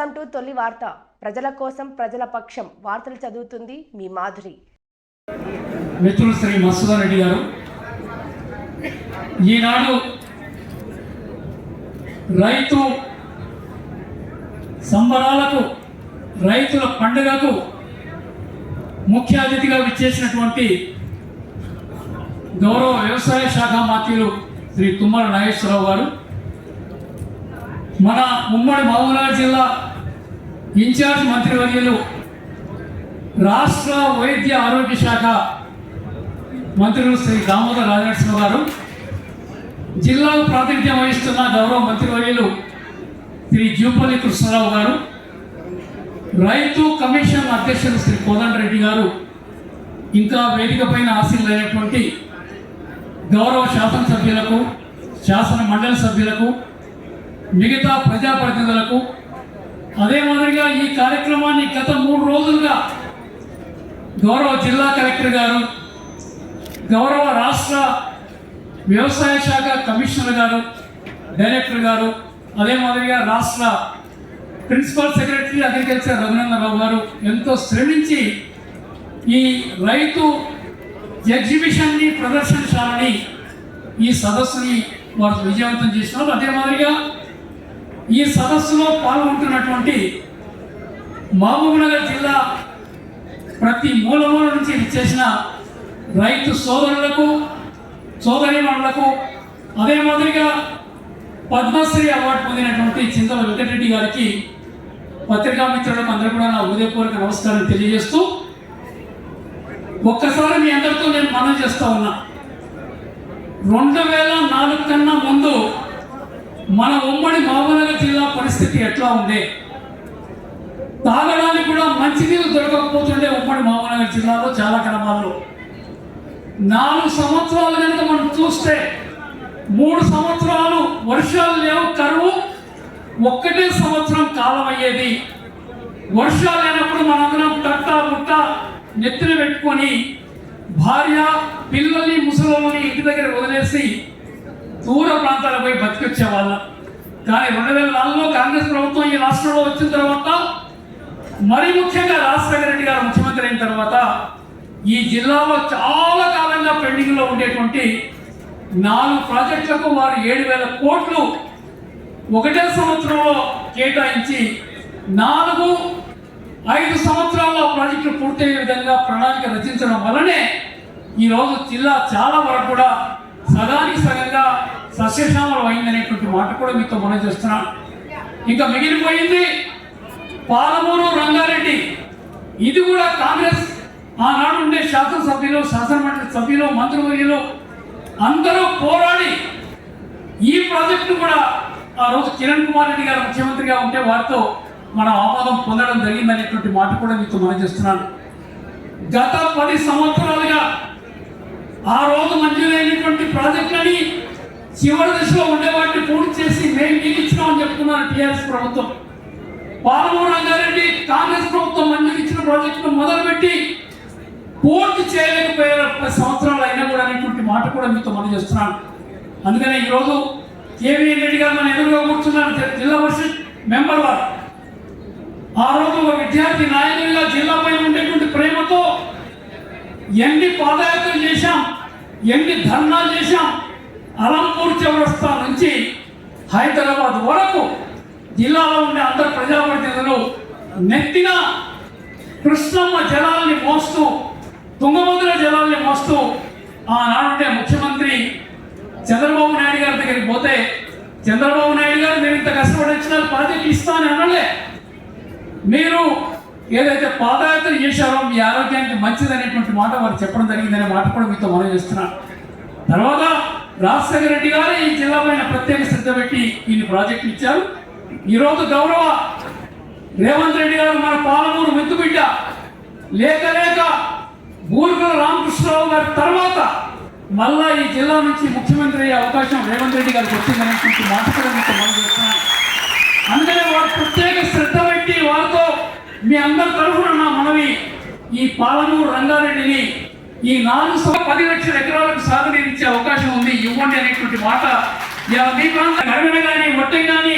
Welcome to తొలి వార్త. ప్రజల కోసం ప్రజల పక్షం. వార్తలు చదువుతుంది మీ మాధురి. మిత్రులు శ్రీ మసూదా రెడ్డి గారు, ఈనాడు రైతు సంబరాలకు, రైతుల పండుగకు ముఖ్య అతిథిగా విచ్చేసినటువంటి గౌరవ వ్యవసాయ శాఖ మంత్రులు శ్రీ తుమ్మల నాగేశ్వరరావు గారు, మన ఉమ్మడి మహబూబ్నగర్ జిల్లా ఇన్ఛార్జ్ మంత్రివర్యులు, రాష్ట్ర వైద్య ఆరోగ్య శాఖ మంత్రులు శ్రీ దామోదర్ రాజనరసింహ గారు, జిల్లాకు ప్రాతినిధ్యం వహిస్తున్న గౌరవ మంత్రివర్యులు శ్రీ జూపల్లి కృష్ణారావు గారు, రైతు కమిషన్ అధ్యక్షులు శ్రీ కోదండరెడ్డి గారు, ఇంకా వేదిక పైన ఆశీనులైనటువంటి గౌరవ శాసనసభ్యులకు, శాసన మండలి సభ్యులకు, మిగతా ప్రజాప్రతినిధులకు, అదే మాదిరిగా ఈ కార్యక్రమాన్ని గత 3 రోజులుగా గౌరవ జిల్లా కలెక్టర్ గారు, గౌరవ రాష్ట్ర వ్యవసాయ శాఖ కమిషనర్ గారు, డైరెక్టర్ గారు, అదే మాదిరిగా రాష్ట్ర principal secretary agriculture Raghunandan Rao గారు ఎంతో శ్రమించి ఈ రైతు ఎగ్జిబిషన్ని, ప్రదర్శనశాలని, ఈ సదస్సుని వారు విజయవంతం చేసినారు. అదే మాదిరిగా ఈ సదస్సులో పాల్గొంటున్నటువంటి మహబూబ్నగర్ జిల్లా ప్రతి మూలమూల నుంచి విచ్చేసిన రైతు సోదరులకు, సోదరీమణులకు, అదే మాదిరిగా పద్మశ్రీ అవార్డు పొందినటువంటి చింతల వెంకటరెడ్డి గారికి, పత్రికా మిత్రులకు అందరూ కూడా నా హృదయపూర్వక నమస్కారం తెలియజేస్తూ, ఒక్కసారి మీ అందరితో నేను మనవి చేస్తా ఉన్నా, 2004 కన్నా ముందు మన ఉమ్మడి మహబూబ్నగర్ జిల్లా పరిస్థితి ఎట్లా ఉంది? తాగడానికి కూడా మంచినీళ్ళు దొరకకపోతుండే ఉమ్మడి మహబూబ్నగర్ జిల్లాలో చాలా గ్రామాల్లో. 4 సంవత్సరాలు కనుక మనం చూస్తే 3 సంవత్సరాలు వర్షాలు లేవు, కరువు. ఒక్కటే సంవత్సరం కాలం అయ్యేది. వర్షాలు లేనప్పుడు మనందరం కట్ట ముట్ట నెత్తిన పెట్టుకొని భార్య పిల్లల్ని ముసలిని ఇంటి దగ్గర వదిలేసి దూర ప్రాంతాలకు పోయి బతికొచ్చే వాళ్ళం. కానీ 2004లో కాంగ్రెస్ ప్రభుత్వం ఈ రాష్ట్రంలో వచ్చిన తర్వాత, మరి ముఖ్యంగా రాజశేఖర రెడ్డి గారు ముఖ్యమంత్రి అయిన తర్వాత, ఈ జిల్లాలో చాలా కాలంగా పెండింగ్లో ఉండేటువంటి 4 ప్రాజెక్టులకు వారు 7,000 కోట్లు ఒకటే సంవత్సరంలో కేటాయించి 4-5 సంవత్సరాల్లో ప్రాజెక్టులు పూర్తయ్యే విధంగా ప్రణాళిక రచించడం వల్లనే ఈరోజు జిల్లా చాలా వరకు కూడా సగానికి సగంగా సస్యశ్యామలం అయిందనేటువంటి మాట కూడా మీతో మనం చేస్తున్నాను. ఇంకా మిగిలిపోయింది పాలమూరు రంగారెడ్డి. ఇది కూడా కాంగ్రెస్ ఆనాడు ఉండే శాసనసభ్యులు, శాసనమండలి సభ్యులు, మంత్రివర్యులు అందరూ పోరాడి ఈ ప్రాజెక్టు కూడా ఆ రోజు కిరణ్ కుమార్ రెడ్డి గారు ముఖ్యమంత్రిగా ఉంటే వారితో మనం ఆమోదం పొందడం జరిగిందనేటువంటి మాట కూడా మీతో మనం చేస్తున్నాను. గత 10 సంవత్సరాలుగా ఆ రోజు మంజూరైనటువంటి ప్రాజెక్టులని చివరి దశలో ఉండే వాటిని పూర్తి చేసి మేము నిలిచినామని చెప్తున్నారు టీఆర్ఎస్ ప్రభుత్వం. పాలమూరు రంగారెడ్డి కాంగ్రెస్ ప్రభుత్వం మంజూరు ఇచ్చిన ప్రాజెక్టును మొదలుపెట్టి పూర్తి చేయలేకపోయారు 10 సంవత్సరాలు అయినా కూడా అనేటువంటి మాట కూడా మీతో మనం చేస్తున్నాను. అందుకనే ఈరోజు కేవీఎన్ రెడ్డి గారు మన ఎదురుగా కూర్చున్నారు, జిల్లా పరిషత్ మెంబర్ వారు. ఆ రోజు ఒక విద్యార్థి నాయకుడిగా జిల్లాపై ఉండేటువంటి ప్రేమతో ఎన్ని పాదయాత్రలు చేశాం, ఎన్ని ధర్నాలు చేశాం. అలంపూర్ చౌరస్తా నుంచి హైదరాబాద్ వరకు జిల్లాలో ఉండే అందరు ప్రజాప్రతినిధులు నెత్తిన కృష్ణమ్మ జలాల్ని మోస్తూ, తుంగభద్ర జలాల్ని మోస్తూ ఆనాడుండే ముఖ్యమంత్రి చంద్రబాబు నాయుడు గారి దగ్గరికి పోతే, చంద్రబాబు నాయుడు గారు మీరు ఇంత కష్టపడి వచ్చిన ప్రాజెక్ట్ ఇస్తానని అనలే. మీరు ఏదైతే పాదయాత్ర చేశారో మీ ఆరోగ్యానికి మంచిదనేటువంటి మాట వారు చెప్పడం జరిగిందనే మాట కూడా మీతో మనం చేస్తున్నాను. తర్వాత రాజశేఖర రెడ్డి గారు ఈ జిల్లా పైన ప్రత్యేక శ్రద్ధ పెట్టి ఈ ప్రాజెక్టు ఇచ్చారు. ఈరోజు గౌరవ రేవంత్ రెడ్డి గారు మన పాలమూరు మెత్తుబిడ్డ లేక బూరుగుల రామకృష్ణరావు గారి తర్వాత మళ్ళా ఈ జిల్లా నుంచి ముఖ్యమంత్రి అయ్యే అవకాశం రేవంత్ రెడ్డి గారికి వచ్చిందనేటువంటి మాట కూడా మీతో మనం చేస్తున్నాను. అందుకనే వారు ప్రత్యేక శ్రద్ధ పెట్టి వారితో మీ అందరి తరఫున నా మనవి, ఈ పాలమూరు రంగారెడ్డిని ఈ 10 లక్షల ఎకరాలకు సాగునీరు ఇచ్చే అవకాశం ఉంది, ఇవ్వండి అనేటువంటి మాట. మీ ప్రాంతం గడవన కానీ, మొట్టం కానీ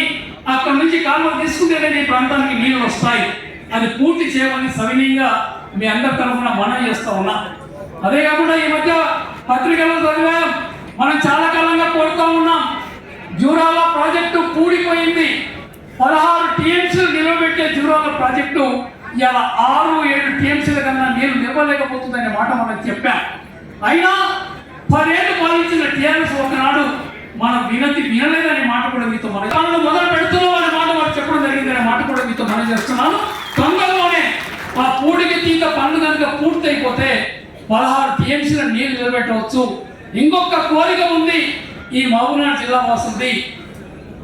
అక్కడ నుంచి కాలువ తీసుకుంటేనే ఈ ప్రాంతానికి నీళ్లు వస్తాయి. అది పూర్తి చేయమని సవినీయంగా మీ అందరి తరఫున మనవి చేస్తా ఉన్నా. అదే కాకుండా ఈ మధ్య పత్రికల్లో చదివాం, మనం చాలా కాలంగా కోరుతా ఉన్నాం, జూరాల ప్రాజెక్టు కూడిపోయింది. 16 టీఎంసీలు నిలబెట్టే జూరాల ప్రాజెక్టు ఇలా 6-7 టీఎంసీల కన్నా నీరు నిలవలేకపోతుందనే మాట మనం చెప్పాం. అయినా 10 ఏళ్ళు పాలించిన టీఆర్ఎస్ ఒకనాడు మన వినతి వినలేదనే మాట కూడా మీతో మనం మొదలు పెడుతున్నాం అనే మాట వారు చెప్పడం జరిగిందనే మాట కూడా మీతో మనం చేస్తున్నాను. తొందరలోనే ఆ పూడికి తీత పనులు కనుక పూర్తయిపోతే 16 టీఎంసీల నీళ్లు నిలబెట్టవచ్చు. ఇంకొక కోరిక ఉంది ఈ మహబూబ్నగర్ జిల్లా వాసుంది.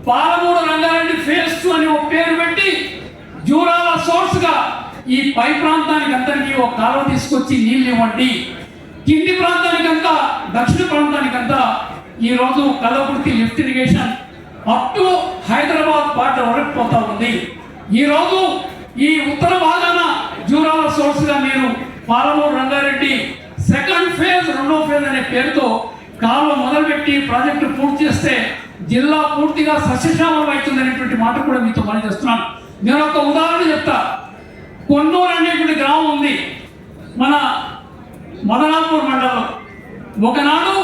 పాలమూరు రంగారెడ్డి ఫేజ్ 2 అని ఒక పేరు పెట్టి జూరాల సోర్స్ గా ఈ పై ప్రాంతానికి అందరికీ ఒక కాలువ తీసుకొచ్చి నీళ్ళు ఇవ్వండి. కింది ప్రాంతానికంతా దక్షిణ ప్రాంతానికంతా ఈ రోజు Kalwakurthy lift irrigation up to Hyderabad పాట వరకు పోతా ఉంది. ఈ రోజు ఈ ఉత్తర భాగాన జూరాల సోర్స్ గా మీరు పాలమూరు రంగారెడ్డి సెకండ్ ఫేజ్ 2వ ఫేజ్ అనే పేరుతో కాలువ మొదలుపెట్టి ప్రాజెక్టు పూర్తి చేస్తే జిల్లా పూర్తిగా సస్యశ్యామలం అవుతుంది అనేటువంటి మాట కూడా మీతో మనం చేస్తున్నాను. నేను ఒక ఉదాహరణ చెప్తా. కొన్నూరు అనేటువంటి గ్రామం ఉంది మన మదనాపూర్ మండలం. ఒకనాడు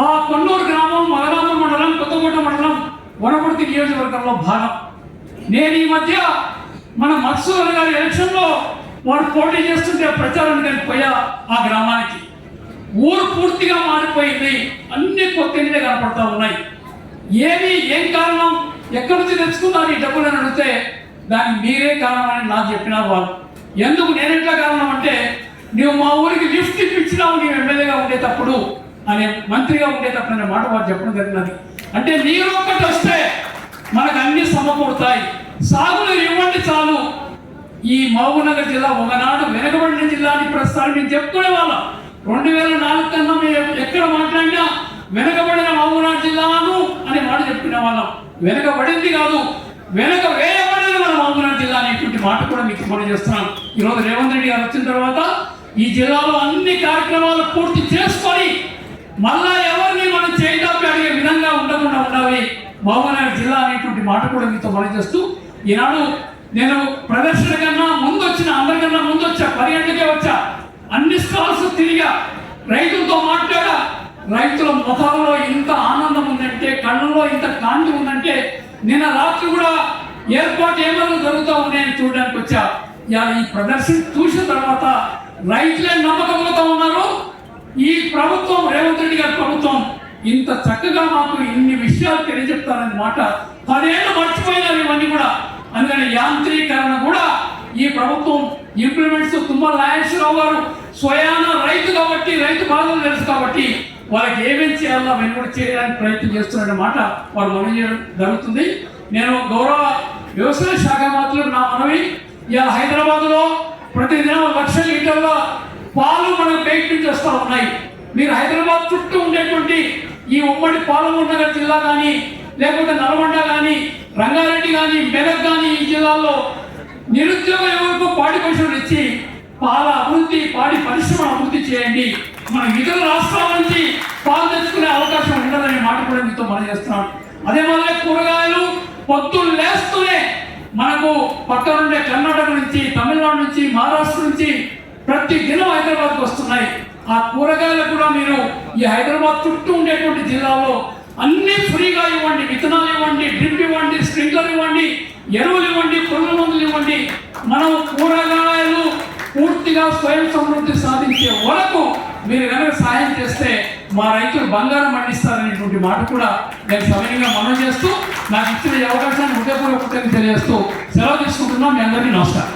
ఆ కొన్నూరు గ్రామం మదనాపూర్ మండలం కొత్తకోట మండలం వనపర్తి నియోజకవర్గంలో భాగం. నేను ఈ మధ్య మన మత్సూర్ గారి ఎలక్షన్లో వాడు పోటీ చేస్తుంటే ప్రచారానికి పోయా ఆ గ్రామానికి. ఊరు పూర్తిగా మారిపోయింది, అన్ని కొత్త ఇంటినే కనపడతా ఉన్నాయి. ఏం కారణం, ఎక్కడి నుంచి తెచ్చుకున్నారు ఈ డబ్బులు అని అడిగితే దానికి మీరే కారణం అని నాకు చెప్పినారు వాళ్ళు. ఎందుకు నేను ఎట్లా కారణం అంటే, నువ్వు మా ఊరికి లిఫ్ట్ ఇప్పించినావు నీవు ఎమ్మెల్యేగా ఉండేటప్పుడు అనే మంత్రిగా ఉండేటప్పుడు అనే మాట వారు చెప్పడం జరిగినది. అంటే నీరు ఒక్కటి వస్తే మనకు అన్ని సమకూడతాయి, సాగులు ఇవ్వండి చాలు. ఈ మహబూబ్నగర్ జిల్లా ఒకనాడు వెనుకబడిన జిల్లా అని ప్రస్తుతాన్ని మేము చెప్పుకునే వాళ్ళం. 2004 కన్నా మేము ఎక్కడ మాట్లాడినా వెనుకబడిన మహబూబ్నగర్ జిల్లాను అనే మాట చెప్పుకునే వాళ్ళం. వెనుకబడింది కాదు, వెనుక వేయబడింది మన మహబూబ్నగర్ జిల్లా అనేటువంటి మాట కూడా మీకు మనం చేస్తున్నాను. ఈరోజు రేవంత్ రెడ్డి గారు వచ్చిన తర్వాత ఈ జిల్లాలో అన్ని కార్యక్రమాలు పూర్తి చేసుకొని మళ్ళా ఎవరిని మనం చేయడానికి అడిగే విధంగా ఉండకుండా ఉండాలి మహబూబ్నగర్ జిల్లా అనేటువంటి మాట కూడా మీతో మనం చేస్తూ, ఈనాడు నేను ప్రదర్శన కన్నా ముందు వచ్చిన, అందరికన్నా ముందు వచ్చా, 10 గంటలకే వచ్చా. అన్ని స్టాల్స్ తిరిగా, రైతులతో మాట్లాడా. రైతుల ముఖాల్లో ఇంత ఆనందం ఉందంటే, కళ్ళల్లో ఇంత కాంతి ఉందంటే, నిన్న రాత్రి కూడా ఏర్పాటు ఏమైనా జరుగుతూ ఉన్నాయని చూడడానికి వచ్చా. ఈ ప్రదర్శన చూసిన తర్వాత రైతులే నమ్మకంతో ఉన్నారు, ఈ ప్రభుత్వం రేవంత్ రెడ్డి గారి ప్రభుత్వం ఇంత చక్కగా మాకు ఇన్ని విషయాలు తెలియజెప్తారని మాట 10 ఏళ్ళు మర్చిపోయినారు ఇవన్నీ కూడా. అందుకని యాంత్రీకరణ కూడా ఈ ప్రభుత్వం ఇంప్లిమెంట్స్. తుమ్మల నాగేశ్వరరావు గారు స్వయాన రైతు కాబట్టి, రైతు బాధలు తెలుసు కాబట్టి వాళ్ళకి ఏమేం చేయాలో అవన్నీ కూడా చేయడానికి ప్రయత్నం చేస్తున్న మాట వారు మనవి చేయడం జరుగుతుంది. నేను గౌరవ వ్యవసాయ శాఖ మంత్రులకు నా మనవి, ఇవాళ హైదరాబాద్లో ప్రతిదినం 1,00,000 లీటర్ల పాలు మనకు బయట నుంచి వస్తూ ఉన్నాయి. మీరు హైదరాబాద్ చుట్టూ ఉండేటువంటి ఈ ఉమ్మడి పాలమూరు నగర్ జిల్లా కానీ, లేకపోతే నల్గొండ కానీ, రంగారెడ్డి కానీ, మెదక్ కానీ, ఈ జిల్లాల్లో నిరుద్యోగ యువతకు పాడి పరిశ్రమలు ఇచ్చి పాల అభివృద్ధి, పాడి పరిశ్రమ అభివృద్ధి చేయండి. మన ఇతర రాష్ట్రాల నుంచి పాలు తెచ్చుకునే అవకాశం ఉండదనే మాట కూడా మీతో మనం చేస్తున్నాం. అదే మాదిరి కూరగాయలు పొద్దులు లేస్తూనే మనకు పక్కనుండే కర్ణాటక నుంచి, తమిళనాడు నుంచి, మహారాష్ట్ర నుంచి ప్రతి దినం హైదరాబాద్కి వస్తున్నాయి. ఆ కూరగాయలు కూడా మీరు ఈ హైదరాబాద్ చుట్టూ ఉండేటువంటి జిల్లాలో అన్ని ఫ్రీగా ఇవ్వండి. విత్తనాలు ఇవ్వండి, డ్రిప్ ఇవ్వండి, స్ప్రింక్లర్ ఇవ్వండి, ఎరువులు ఇవ్వండి, పురుగుల మందులు ఇవ్వండి. మనం కూరగాయలు పూర్తిగా స్వయం సమృద్ధి సాధించే వరకు మీరు కనుక సహాయం చేస్తే మా రైతులు బంగారం పండిస్తారనేటువంటి మాట కూడా నేను సవినయంగా మనం చేస్తూ, నాకు ఇచ్చిన ఈ అవకాశాన్ని హృదయపూర్వకంగా తెలియజేస్తూ సెలవు తీసుకుంటున్నాం. మీ అందరికీ నమస్కారం.